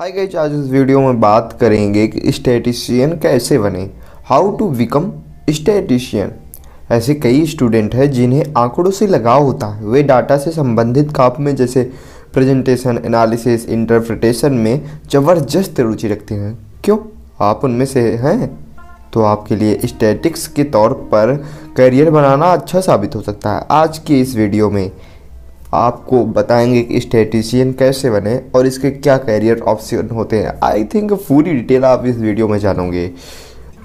Hi guys, आज इस video में बात करेंगे कि स्टैटिस्टिशियन कैसे बने। How to become statistician. ऐसे कई स्टूडेंट हैं जिन्हें आंकड़ों से लगाव होता है। वे डाटा से संबंधित काम में जैसे प्रेजेंटेशन, एनालिसिस, इंटरप्रिटेशन में ज़बरदस्त रुचि रखते हैं। क्यों? आप उनमें से हैं तो आपके लिए स्टैटिक्स के तौर पर करियर बनाना अच्छा साबित हो सकता है। आज की इस वीडियो में आपको बताएंगे कि स्टैटिस्टिशियन कैसे बने और इसके क्या करियर ऑप्शन होते हैं। आई थिंक पूरी डिटेल आप इस वीडियो में जानोगे।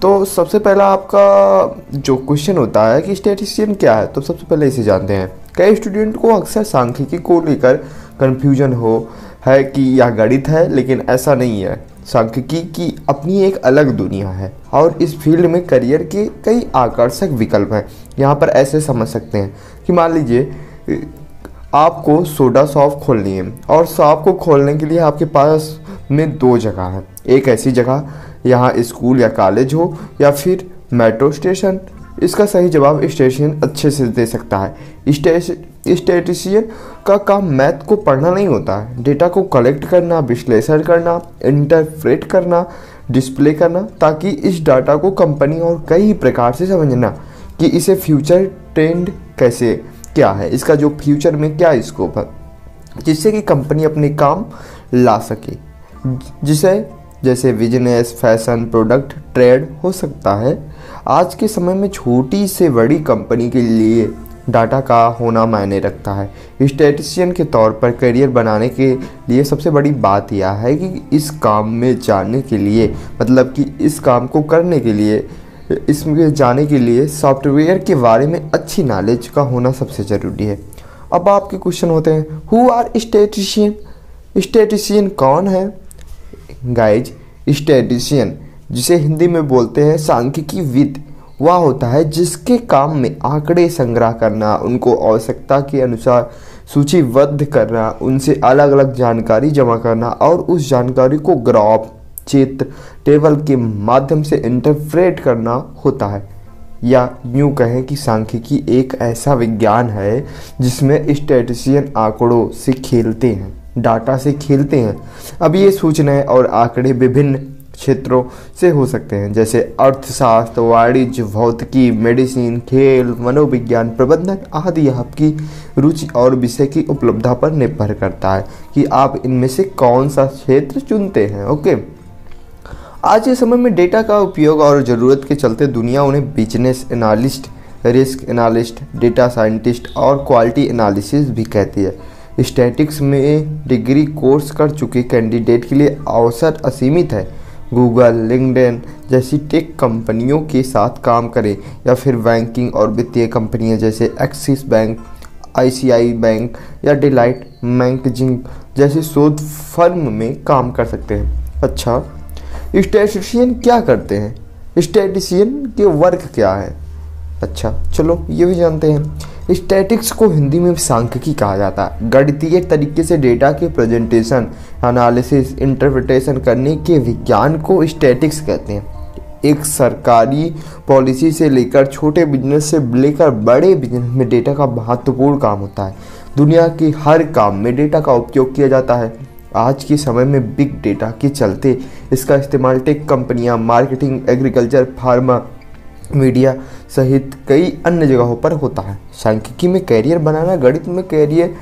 तो सबसे पहला आपका जो क्वेश्चन होता है कि स्टैटिस्टिशियन क्या है, तो सबसे पहले इसे जानते हैं। कई स्टूडेंट को अक्सर सांख्यिकी को लेकर कन्फ्यूजन हो है कि यह गणित है, लेकिन ऐसा नहीं है। सांख्यिकी की अपनी एक अलग दुनिया है और इस फील्ड में करियर के कई आकर्षक विकल्प हैं। यहाँ पर ऐसे समझ सकते हैं कि मान लीजिए आपको सोडा शॉप खोलनी है और शॉप को खोलने के लिए आपके पास में दो जगह है। एक ऐसी जगह यहाँ स्कूल या कॉलेज हो या फिर मेट्रो स्टेशन। इसका सही जवाब स्टेशन अच्छे से दे सकता है। स्टैटिस्टिशियन का काम मैथ को पढ़ना नहीं होता है, डेटा को कलेक्ट करना, विश्लेषण करना, इंटरप्रेट करना, डिस्प्ले करना, ताकि इस डाटा को कंपनी और कई प्रकार से समझना कि इसे फ्यूचर ट्रेंड कैसे क्या है, इसका जो फ्यूचर में क्या स्कोप है, जिससे कि कंपनी अपने काम ला सके, जिसे जैसे बिजनेस, फैशन, प्रोडक्ट, ट्रेड हो सकता है। आज के समय में छोटी से बड़ी कंपनी के लिए डाटा का होना मायने रखता है। स्टैटिस्टिशियन के तौर पर करियर बनाने के लिए सबसे बड़ी बात यह है कि इस काम में जाने के लिए, मतलब कि इस काम को करने के लिए, इसमें जाने के लिए सॉफ्टवेयर के बारे में अच्छी नॉलेज का होना सबसे ज़रूरी है। अब आपके क्वेश्चन होते हैं, हु आर स्टैटिस्टिशियन। स्टैटिस्टिशियन कौन है? गाइज, स्टैटिस्टिशियन, जिसे हिंदी में बोलते हैं सांख्यिकी विद, वह होता है जिसके काम में आंकड़े संग्रह करना, उनको आवश्यकता के अनुसार सूचीबद्ध करना, उनसे अलग अलग जानकारी जमा करना और उस जानकारी को ग्राफ, चित्र, टेबल के माध्यम से इंटरप्रेट करना होता है। या यूँ कहें कि सांख्यिकी एक ऐसा विज्ञान है जिसमें स्टैटिस्टिशियन आंकड़ों से खेलते हैं, डाटा से खेलते हैं। अब ये सूचनाएं और आंकड़े विभिन्न क्षेत्रों से हो सकते हैं, जैसे अर्थशास्त्र, वाणिज्य, भौतिकी, मेडिसिन, खेल, मनोविज्ञान, प्रबंधन आदि। आपकी रुचि और विषय की उपलब्धता पर निर्भर करता है कि आप इनमें से कौन सा क्षेत्र चुनते हैं। ओके, आज के समय में डेटा का उपयोग और ज़रूरत के चलते दुनिया उन्हें business analyst, risk analyst, data scientist और क्वालिटी एनालिसिस भी कहती है। स्टैटिक्स में डिग्री कोर्स कर चुके कैंडिडेट के लिए अवसर असीमित है। गूगल, लिंक्डइन जैसी टेक कंपनियों के साथ काम करें या फिर बैंकिंग और वित्तीय कंपनियां जैसे एक्सिस बैंक, ICI बैंक या डिलाइट मैगजीन जैसे शोध फर्म में काम कर सकते हैं। अच्छा, स्टैटिस्टिशियन क्या करते हैं? स्टैटिस्टिशियन के वर्क क्या है? अच्छा, चलो ये भी जानते हैं। स्टैटिक्स को हिंदी में सांख्यिकी कहा जाता है। गणितीय तरीके से डेटा के प्रेजेंटेशन, एनालिसिस, इंटरप्रिटेशन करने के विज्ञान को स्टैटिक्स कहते हैं। एक सरकारी पॉलिसी से लेकर छोटे बिजनेस से लेकर बड़े बिजनेस में डेटा का महत्वपूर्ण काम होता है। दुनिया के हर काम में डेटा का उपयोग किया जाता है। आज के समय में बिग डेटा के चलते इसका इस्तेमाल टेक कंपनियां, मार्केटिंग, एग्रीकल्चर, फार्मा, मीडिया सहित कई अन्य जगहों पर होता है। सांख्यिकी में करियर बनाना गणित में करियर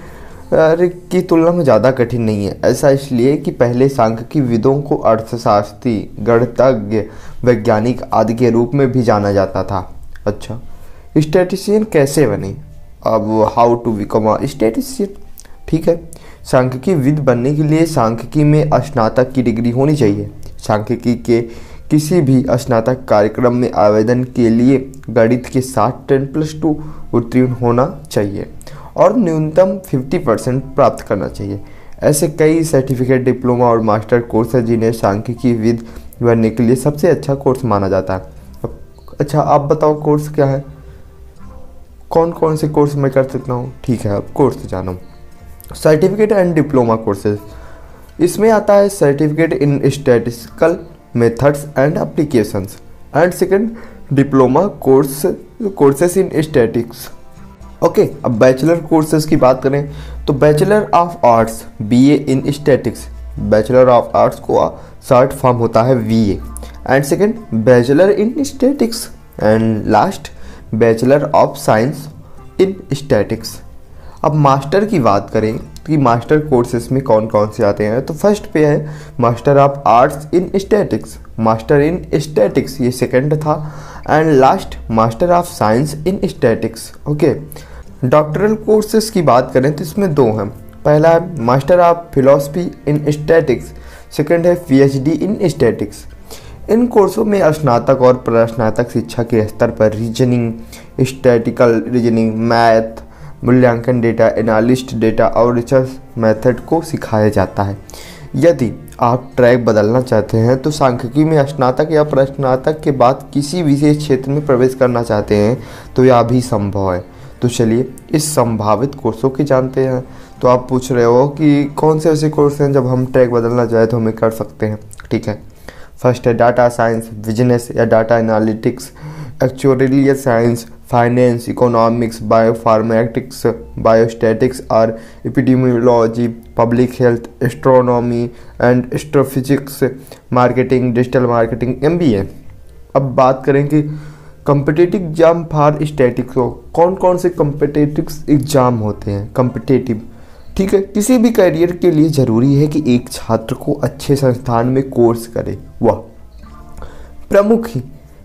की तुलना में ज़्यादा कठिन नहीं है। ऐसा इसलिए कि पहले सांख्यिकी विदों को अर्थशास्त्री, गणितज्ञ, वैज्ञानिक आदि के रूप में भी जाना जाता था। अच्छा, स्टैटिस्टिशियन कैसे बने? अब how to become a statistician. ठीक है, सांख्यिकी विद बनने के लिए सांख्यिकी में स्नातक की डिग्री होनी चाहिए। सांख्यिकी के किसी भी स्नातक कार्यक्रम में आवेदन के लिए गणित के साथ 10+2 उत्तीर्ण होना चाहिए और न्यूनतम 50% प्राप्त करना चाहिए। ऐसे कई सर्टिफिकेट, डिप्लोमा और मास्टर कोर्स हैं जिन्हें सांख्यिकी विद बनने के लिए सबसे अच्छा कोर्स माना जाता है। अच्छा, आप बताओ कोर्स क्या है? कौन कौन से कोर्स मैं कर सकता हूँ? ठीक है, अब कोर्स जानो। सर्टिफिकेट एंड डिप्लोमा कोर्सेज, इसमें आता है certificate in statistical methods and applications and second diploma courses in statics. Okay, अब बैचलर कोर्सेज की बात करें तो bachelor of arts BA in statics bachelor of arts को शॉर्ट फॉर्म होता है VA। And second bachelor in statics. And last bachelor of science in statics. अब master की बात करें कि मास्टर कोर्सेज में कौन कौन से आते हैं, तो फर्स्ट पे है master of arts in statics, master in statics ये सेकंड था। And last master of science in statics. Okay, doctoral courses की बात करें तो इसमें दो हैं। पहला है master of philosophy in statics, second है PhD इन स्टैटिक्स। इन कोर्सों में स्नातक और प्रस्नातक शिक्षा के स्तर पर रीजनिंग, स्टैटिकल रीजनिंग, मैथ, मूल्यांकन, डेटा एनालिस्ट, डेटा और रिसर्च मेथड को सिखाया जाता है। यदि आप ट्रैक बदलना चाहते हैं तो सांख्यिकी में स्नातक या प्रस्नातक के बाद किसी विशेष क्षेत्र में प्रवेश करना चाहते हैं तो यह भी संभव है। तो चलिए इस संभावित कोर्सों के जानते हैं। तो आप पूछ रहे हो कि कौन से ऐसे कोर्स हैं जब हम ट्रैक बदलना चाहें तो हमें कर सकते हैं। ठीक है, फर्स्ट है डाटा साइंस, बिजनेस या data analytics, actuarial science, finance, economics, bioinformatics, biostatistics और epidemiology, public health, astronomy and astrophysics, marketing, digital marketing, MBA। अब बात करें कि कम्पिटिटिव एग्जाम फॉर स्टैटिक्स हो, कौन कौन से कम्पिटिटिव एग्जाम होते हैं कम्पिटिटिव। ठीक है, किसी भी करियर के लिए ज़रूरी है कि एक छात्र को अच्छे संस्थान में कोर्स करे। वह प्रमुख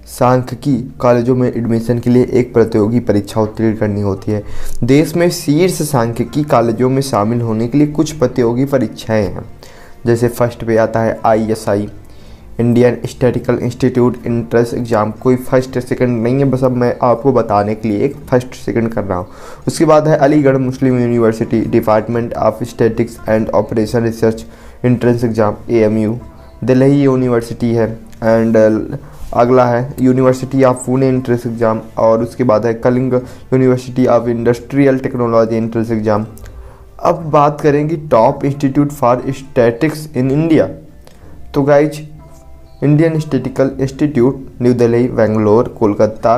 सांख्यिकी कॉलेजों में एडमिशन के लिए एक प्रतियोगी परीक्षा उत्तीर्ण करनी होती है। देश में शीर्ष सांख्यिकी कॉलेजों में शामिल होने के लिए कुछ प्रतियोगी परीक्षाएं हैं। जैसे फर्स्ट पे आता है ISI, Indian Statistical institute entrance exam. कोई फर्स्ट सेकंड नहीं है, बस अब मैं आपको बताने के लिए एक फर्स्ट सेकंड कर रहा हूँ। उसके बाद है Aligarh Muslim University Department of Statistics and Operation Research entrance exam AMU। Delhi University है। एंड अगला है University of Pune entrance exam. और उसके बाद है Kalinga University of Industrial Technology entrance exam. अब बात करेंगे top institute for statistics in India. तो guys Indian Statistical Institute New Delhi, Bangalore, Kolkata,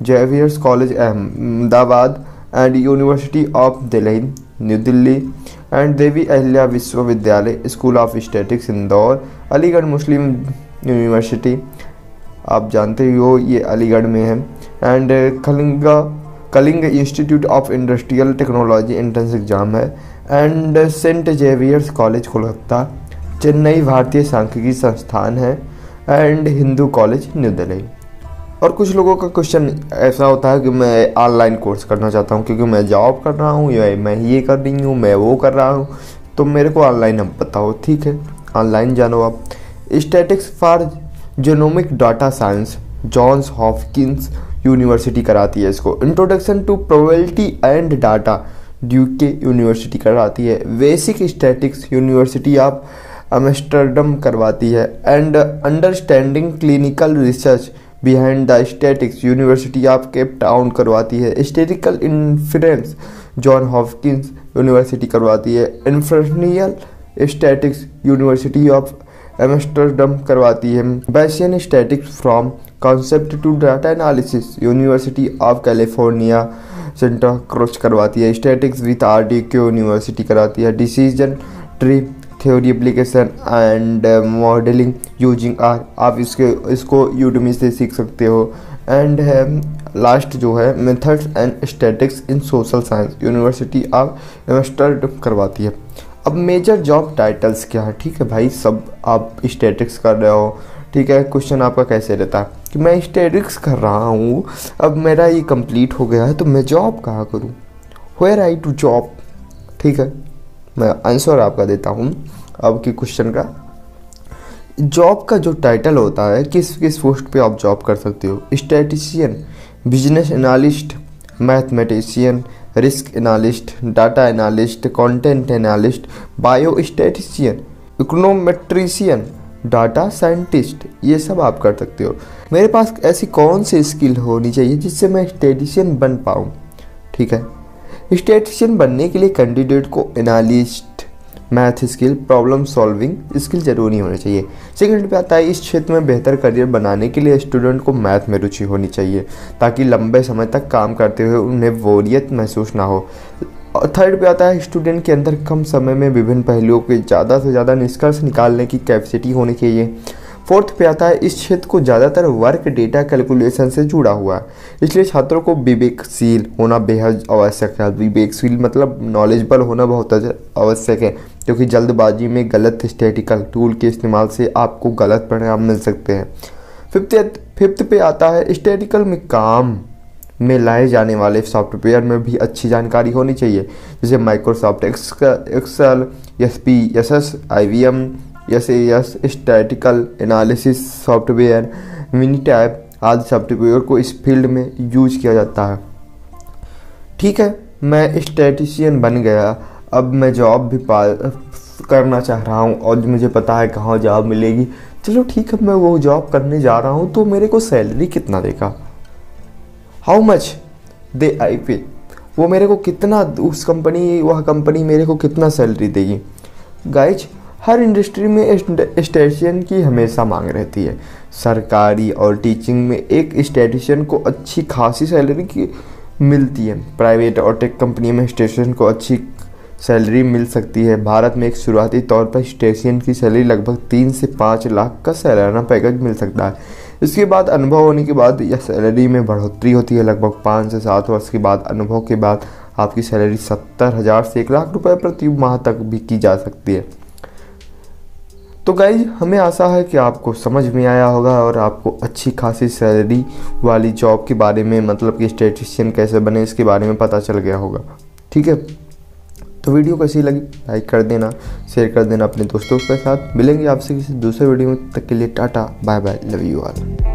Xavier's College Ahmedabad and University of Delhi New Delhi and Devi Ahilya Vishwavidyalaya school of Statistics Indore, Aligarh Muslim University आप जानते ही हो ये अलीगढ़ में है। And Kalinga Institute of Industrial Technology entrance exam है। And Saint Xavier's College Kolkata, Chennai Bharatiya Sankhyiki Sansthan है। And Hindu College New Delhi. और कुछ लोगों का क्वेश्चन ऐसा होता है कि मैं ऑनलाइन कोर्स करना चाहता हूँ क्योंकि मैं जॉब कर रहा हूँ या मैं ये कर रही हूँ, मैं वो कर रहा हूँ, तो मेरे को ऑनलाइन अब बताओ। ठीक है, ऑनलाइन जानो आप। Statistics for genomic data science Johns Hopkins University कराती है इसको। Introduction to probability and data Duke University कराती है। Basic statistics University of Amsterdam करवाती है। And understanding clinical research behind the statistics University of Cape Town करवाती है। Statistical inference John Hopkins University करवाती है। Inferential statistics University of Amsterdam करवाती है। Bayesian statistics from concept to data analysis University of California Santa cruise करवाती है। Statics with RDQ university कराती है। Decision tree theory application and modelling using R आप इसको यूडमी से सीख सकते हो। एंड है लास्ट जो है methods and statics in social science university of Amsterdam करवाती है। अब मेजर जॉब टाइटल्स क्या है। ठीक है भाई, सब आप स्टैटिक्स कर रहे हो, ठीक है, क्वेश्चन आपका कैसे रहता है कि मैं स्टैटिक्स कर रहा हूँ, अब मेरा ये कंप्लीट हो गया है तो मैं जॉब कहाँ करूँ, वेयर आई टू जॉब। ठीक है, मैं आंसर आपका देता हूँ अब के क्वेश्चन का। जॉब का जो टाइटल होता है किस किस पोस्ट पे आप जॉब कर सकते हो। Statistician, business analyst, mathematician, risk analyst, data analyst, content analyst, biostatistician, econometrician, data scientist, ये सब आप कर सकते हो। मेरे पास ऐसी कौन सी स्किल होनी चाहिए जिससे मैं स्टैटिशियन बन पाऊँ। ठीक है, स्टैटिशियन बनने के लिए कैंडिडेट को analyst, math skill, problem solving skill जरूरी होनी चाहिए। सेकंड पे आता है इस क्षेत्र में बेहतर करियर बनाने के लिए स्टूडेंट को मैथ में रुचि होनी चाहिए ताकि लंबे समय तक काम करते हुए उन्हें बोरियत महसूस ना हो। और थर्ड पे आता है स्टूडेंट के अंदर कम समय में विभिन्न पहलुओं के ज़्यादा से ज़्यादा निष्कर्ष निकालने की कैपेसिटी होनी चाहिए। फोर्थ पे आता है इस क्षेत्र को ज़्यादातर वर्क डेटा कैलकुलेशन से जुड़ा हुआ है, इसलिए छात्रों को विवेकशील होना बेहद आवश्यक है। विवेकशील मतलब नॉलेजेबल होना बहुत आवश्यक है, क्योंकि जल्दबाजी में गलत स्टैटिकल टूल के इस्तेमाल से आपको गलत परिणाम मिल सकते हैं। फिफ्थ पे आता है स्टैटिकल में काम में लाए जाने वाले सॉफ्टवेयर में भी अच्छी जानकारी होनी चाहिए, जैसे Microsoft Excel, SPSS, IBM SAS, statical analysis software, Minitab आदि सॉफ्टवेयर को इस फील्ड में यूज किया जाता है। ठीक है, मैं स्टैटिशियन बन गया, अब मैं जॉब भी करना चाह रहा हूँ और मुझे पता है कहाँ जॉब मिलेगी। चलो ठीक है, मैं वो जॉब करने जा रहा हूँ, तो मेरे को सैलरी कितना देगा, हाउ मच दे आई पे, वो मेरे को कितना वह कंपनी मेरे को कितना सैलरी देगी। गाइज, हर इंडस्ट्री में स्टैटिशियन की हमेशा मांग रहती है। सरकारी और टीचिंग में एक स्टैटिशियन को अच्छी खासी सैलरी की मिलती है। प्राइवेट और टेक कंपनी में स्टैटिशियन को अच्छी सैलरी मिल सकती है। भारत में एक शुरुआती तौर पर स्टैटिशियन की सैलरी लगभग 3 से 5 लाख का सालाना पैकेज मिल सकता है। इसके बाद अनुभव होने के बाद यह सैलरी में बढ़ोतरी होती है। लगभग 5 से 7 वर्ष के बाद अनुभव के बाद आपकी सैलरी 70,000 से 1 लाख रुपए प्रति माह तक भी की जा सकती है। तो गाइज, हमें आशा है कि आपको समझ में आया होगा और आपको अच्छी खासी सैलरी वाली जॉब के बारे में, मतलब कि स्टैटिस्टिशियन कैसे बने, इसके बारे में पता चल गया होगा। ठीक है, तो वीडियो कैसी लगी लाइक कर देना, शेयर कर देना अपने दोस्तों के साथ। मिलेंगे आपसे किसी दूसरे वीडियो में, तब तक के लिए tata bye bye, love you all.